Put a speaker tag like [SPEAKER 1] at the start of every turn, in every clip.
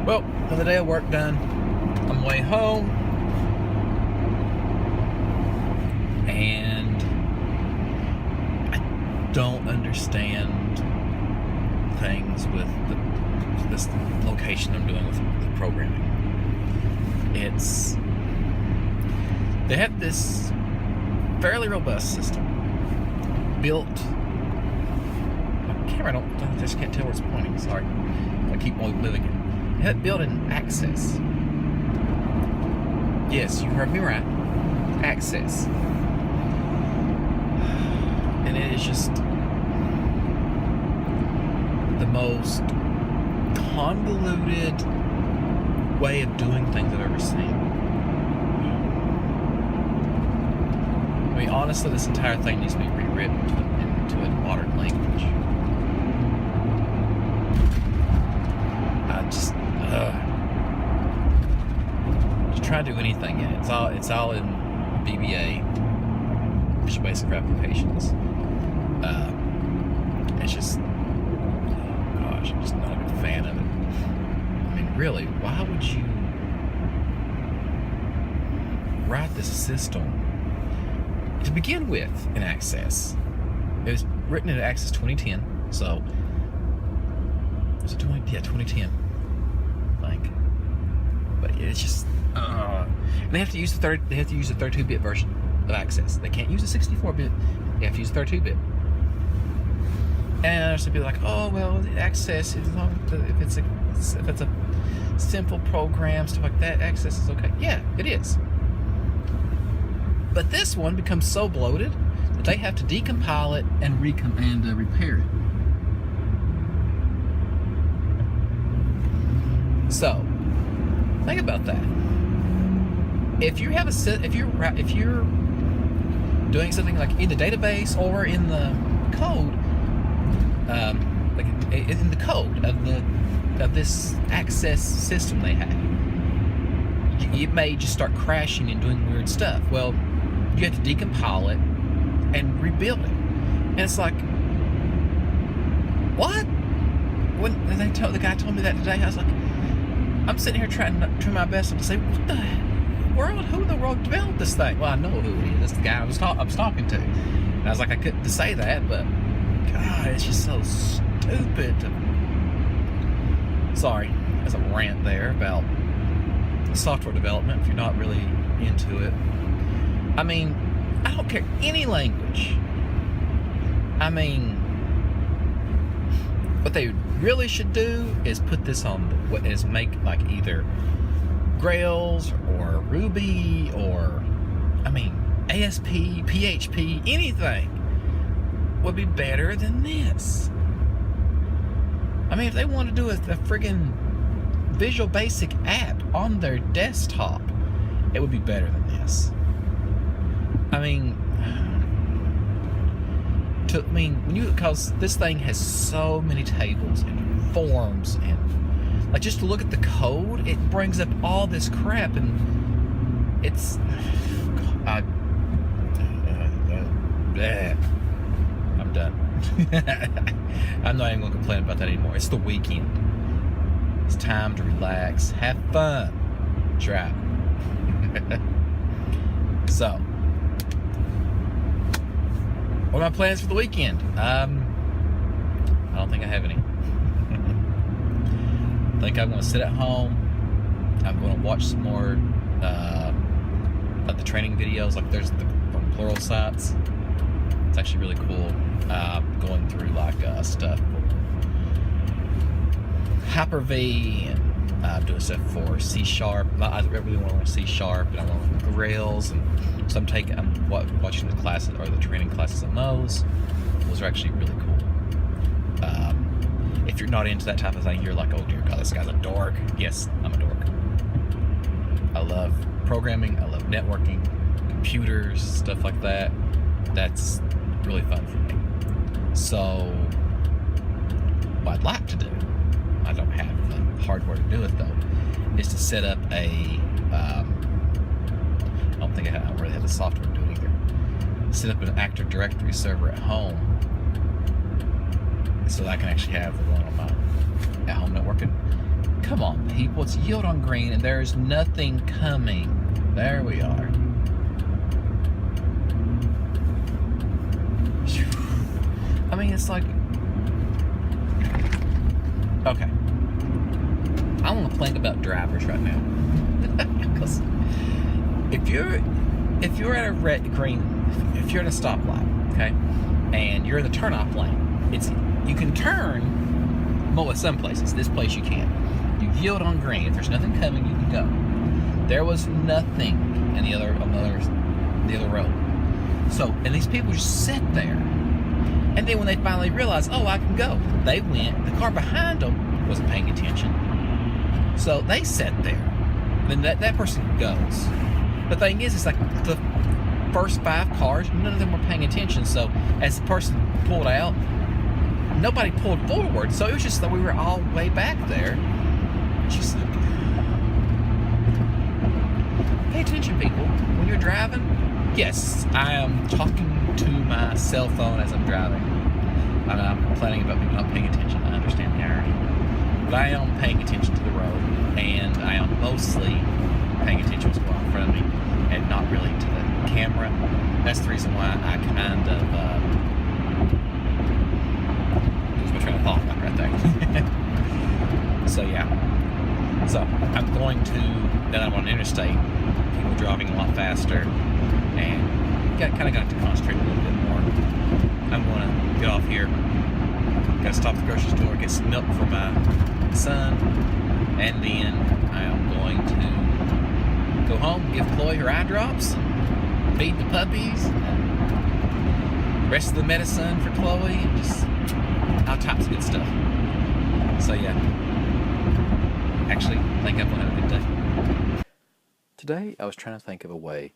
[SPEAKER 1] Well, another day of work done. I'm way home. And I don't understand things with this location I'm doing with programming. They have this fairly robust system built. My camera, I just can't tell where it's pointing. Sorry. I keep moving it. They have it built in Access. Yes, you heard me right. Access. And it is just the most convoluted way of doing things I've ever seen. I mean, honestly, this entire thing needs to be rewritten into a modern language. Just try to do anything in it. It's all in VBA, Visual Basic for Applications. It's just, oh gosh, I'm just not a big fan of it. I mean, really, why would you write this system to begin with in Access? It was written in Access 2010, so was it 2010, I think. But it's just, and they have to use the 32-bit version of Access. They can't use the 64-bit. They have to use the 32-bit. And there's some people like, oh well, Access, if it's a simple program, stuff like that, Access is okay. Yeah, it is. But this one becomes so bloated that they have to decompile it and repair it. So, think about that. If you have if you're doing something like in the database or in the code, like in the code of this Access system they have, it may just start crashing and doing weird stuff. Well, you have to decompile it and rebuild it, and it's like, what? When the guy told me that today, I was like, I'm sitting here trying my best to say, what the world? Who in the world developed this thing? Well, I know who it is. It's the guy I was talking to. And I was like, I couldn't say that, but God, it's just so stupid. Sorry, there's a rant there about software development if you're not really into it. I mean, I don't care any language. I mean, what they really should do is put this on, make like either Grails or Ruby or, I mean, ASP, PHP, anything would be better than this. I mean, if they want to do a friggin' Visual Basic app on their desktop, it would be better than this. I mean, because this thing has so many tables and forms, and like just to look at the code, it brings up all this crap, and it's I'm done. I'm not even gonna complain about that anymore. It's the weekend. It's time to relax, have fun, try. So, what are my plans for the weekend? I don't think I have any. I think I'm going to sit at home. I'm going to watch some more of the training videos. Like there's from Plural Sites. It's actually really cool. Going through like stuff for Hyper-V and doing stuff for C#. I really want to learn C#, and I want to learn Grails, and so I'm watching the classes or the training classes on those. Those are actually really cool. If you're not into that type of thing, you're like, oh dear God, this guy's a dork. Yes, I'm a dork. I love programming. I love networking, computers, stuff like that. That's really fun for me. So, what I'd like to do, I don't have the hardware to do it though, is to set up a, I don't really have the software to do it either, set up an Active Directory server at home so that I can actually have the one on my at-home networking Come on, people. It's yield on green, and there's nothing coming. There we are. I mean, it's like, okay. I want to think about drivers right now, because if you're at a red green, if you're at a stoplight, okay, and you're in the turnoff lane, you can turn. Well, at some places, this place you can't. You yield on green. If there's nothing coming, you can go. There was nothing in the other road. So, and these people just sit there. And then when they finally realized, oh, I can go, they went. The car behind them wasn't paying attention. So they sat there. Then that person goes. The thing is, it's like the first 5 cars, none of them were paying attention. So as the person pulled out, nobody pulled forward. So it was just that we were all way back there. Just like, pay attention, people. When you're driving, yes, I am talking to my cell phone as I'm driving. I'm complaining about people not paying attention. I understand the irony. But I am paying attention to the road, and I am mostly paying attention to what's going on in front of me, and not really to the camera. That's the reason why I kind of lose my train of thought right there. So yeah. So I'm going to, now that I'm on the interstate, people driving a lot faster, and kind of got to concentrate a little bit more. I'm going to get off here. Got to stop at the grocery store, get some milk for my son, and then I am going to go home, give Chloe her eye drops, feed the puppies, and the rest of the medicine for Chloe, and just all types of good stuff. So yeah, actually, I think I'm going to have a good day. Today, I was trying to think of a way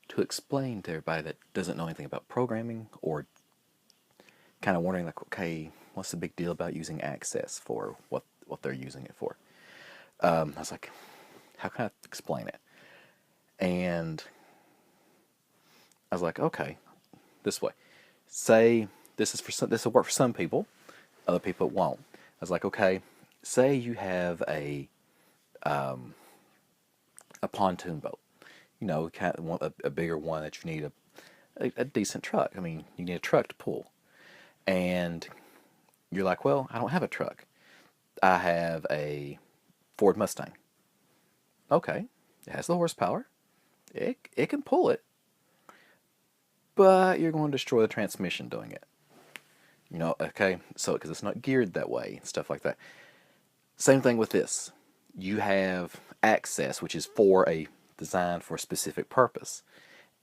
[SPEAKER 1] to explain to everybody that doesn't know anything about programming, or kind of wondering, like, okay, what's the big deal about using Access for what they're using it for? I was like, how can I explain it? And I was like, okay, this way. Say this will work for some people, other people it won't. I was like, okay, say you have a pontoon boat. You know, kind of want a bigger one that you need a decent truck. I mean, you need a truck to pull. And you're like, well, I don't have a truck. I have a Ford Mustang. Okay, it has the horsepower. It can pull it. But you're going to destroy the transmission doing it. You know, okay, so because it's not geared that way and stuff like that. Same thing with this. You have Access, which is designed for a specific purpose,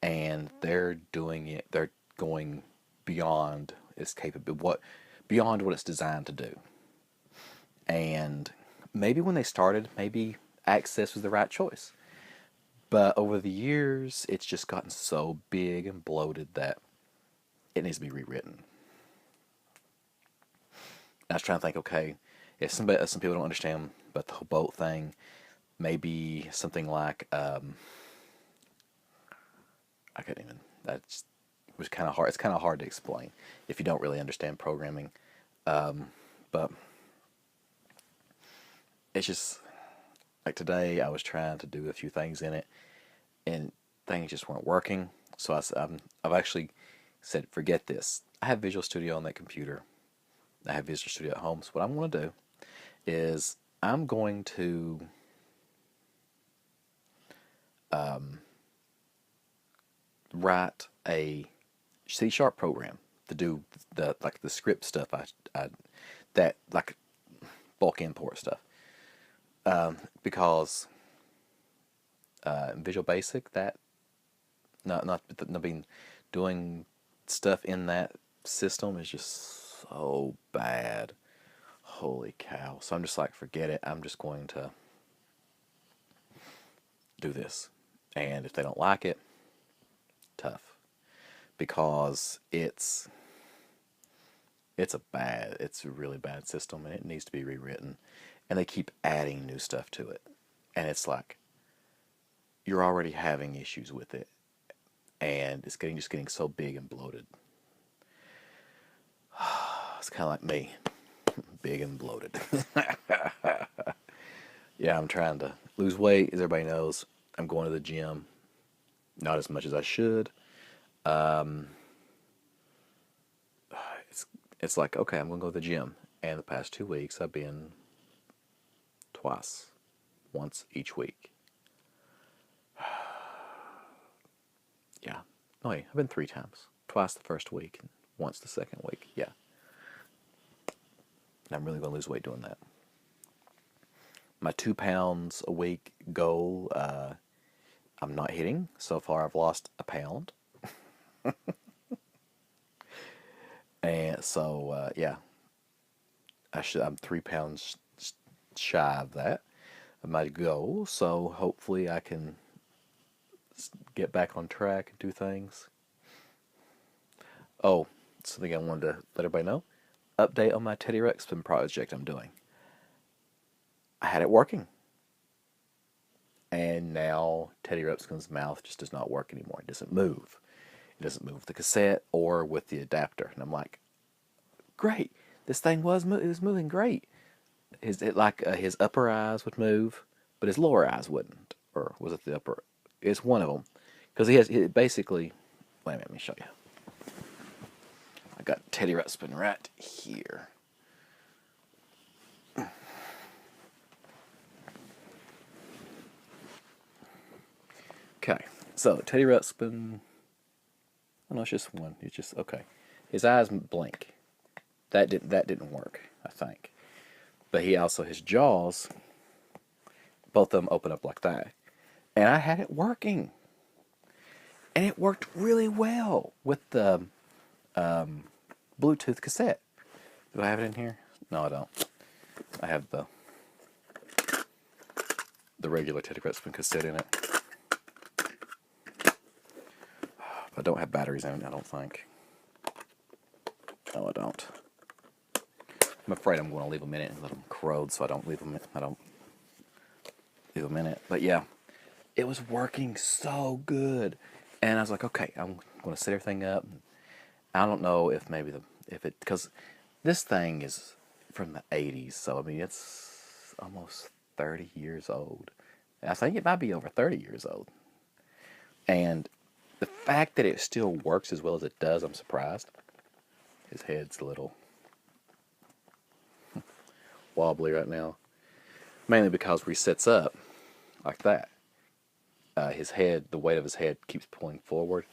[SPEAKER 1] and they're doing it. They're going beyond its beyond what it's designed to do. And maybe when they started, maybe Access was the right choice. But over the years, it's just gotten so big and bloated that it needs to be rewritten. I was trying to think, okay, if some people don't understand about the whole boat thing, maybe something like, I couldn't even, it was kind of hard. It's kind of hard to explain if you don't really understand programming. But it's just, like today, I was trying to do a few things in it, and things just weren't working. So I've actually said, forget this. I have Visual Studio on that computer. I have Visual Studio at home. So what I'm going to do is I'm going to write a C# program to do the script stuff. That like bulk import stuff. Because Visual Basic, that not being doing stuff in that system is just so bad. Holy cow. So I'm just like, forget it. I'm just going to do this. And if they don't like it, tough. Because it's a really bad system, and it needs to be rewritten. And they keep adding new stuff to it. And it's like, you're already having issues with it. And it's just getting so big and bloated. It's kind of like me. Big and bloated. Yeah, I'm trying to lose weight. As everybody knows, I'm going to the gym. Not as much as I should. Um, it's it's like, okay, I'm going to go to the gym. And the past 2 weeks, I've been twice, once each week. Yeah. No, wait, I've been 3 times. Twice the first week and once the second week. Yeah. And I'm really going to lose weight doing that. My 2 pounds a week goal, I'm not hitting. So far, I've lost a pound. And so, yeah, I'm 3 pounds shy of that, of my goal. So hopefully I can get back on track and do things. Oh, something I wanted to let everybody know. Update on my Teddy Ruxpin project I'm doing. I had it working. And now Teddy Ruxpin's mouth just does not work anymore. It doesn't move. It doesn't move with the cassette or with the adapter. And I'm like, great. This thing was moving great. His upper eyes would move, but his lower eyes wouldn't. Or was it the upper? It's one of them. Because he basically. Wait a minute, let me show you. I got Teddy Ruxpin right here. Okay, so Teddy Ruxpin. Oh no, it's just one. It's just okay. His eyes blink. That didn't work, I think. But his jaws, both of them open up like that, and I had it working, and it worked really well with the Bluetooth cassette. Do I have it in here? No, I don't. I have the regular Teddy Ruxpin cassette in it. I don't have batteries in it, I don't think. No, I don't. I'm afraid I'm going to leave them in it and let them corrode, so I don't leave them in it. But yeah, it was working so good, and I was like, okay, I'm going to set everything up. I don't know if because this thing is from the 80s, so I mean it's almost 30 years old. I think it might be over 30 years old, and the fact that it still works as well as it does, I'm surprised. His head's a little wobbly right now, mainly because where he sits up like that, the weight of his head keeps pulling forward.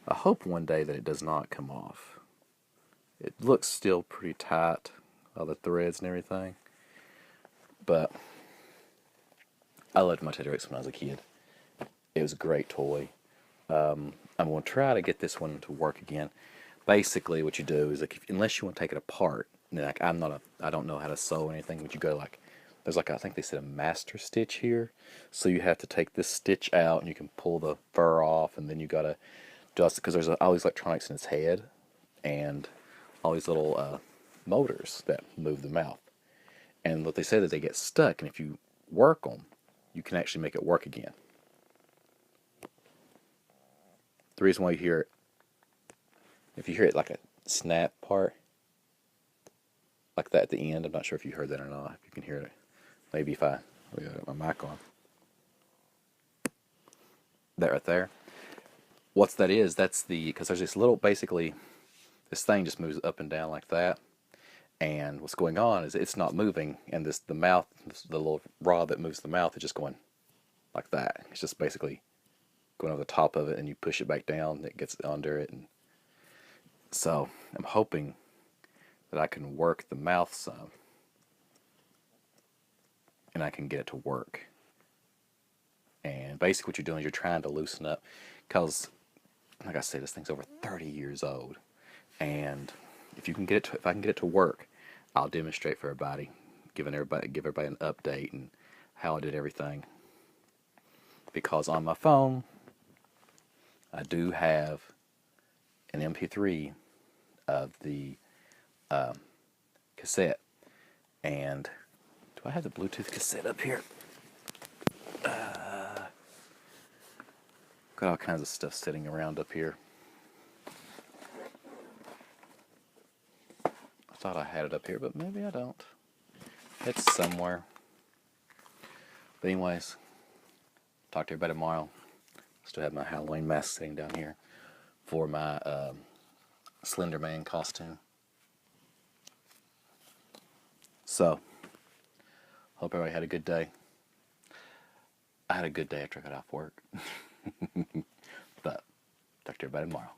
[SPEAKER 1] I hope one day that it does not come off. It looks still pretty tight, all the threads and everything, but I loved my Teddy Ruxpin when I was a kid. It was a great toy. I'm going to try to get this one to work again. Basically, what you do is, unless you want to take it apart, like I don't know how to sew anything, but you go there's I think they said a master stitch here, so you have to take this stitch out and you can pull the fur off, and then you gotta adjust it because there's all these electronics in its head and all these little motors that move the mouth. And what they said is they get stuck, and if you work them, you can actually make it work again. The reason why if you hear it like a snap part, like that at the end, I'm not sure if you heard that or not. If you can hear it, maybe if I got my mic on. That right there. What's that is? That's because there's this little, basically, this thing just moves up and down like that. And what's going on is it's not moving, and the mouth, the little rod that moves the mouth is just going like that. It's just basically going over the top of it, and you push it back down, and it gets under it. And so I'm hoping that I can work the mouth some, and I can get it to work. And basically what you're doing is you're trying to loosen up, because, like I said, this thing's over 30 years old. And if I can get it to work, I'll demonstrate for everybody, give everybody an update and how I did everything. Because on my phone, I do have an MP3 of the cassette. And do I have the Bluetooth cassette up here? Got all kinds of stuff sitting around up here. I thought I had it up here, but maybe I don't. It's somewhere. But anyways, talk to everybody tomorrow. Still have my Halloween mask sitting down here for my Slender Man costume. So, hope everybody had a good day. I had a good day after I got off work. But talk to everybody tomorrow.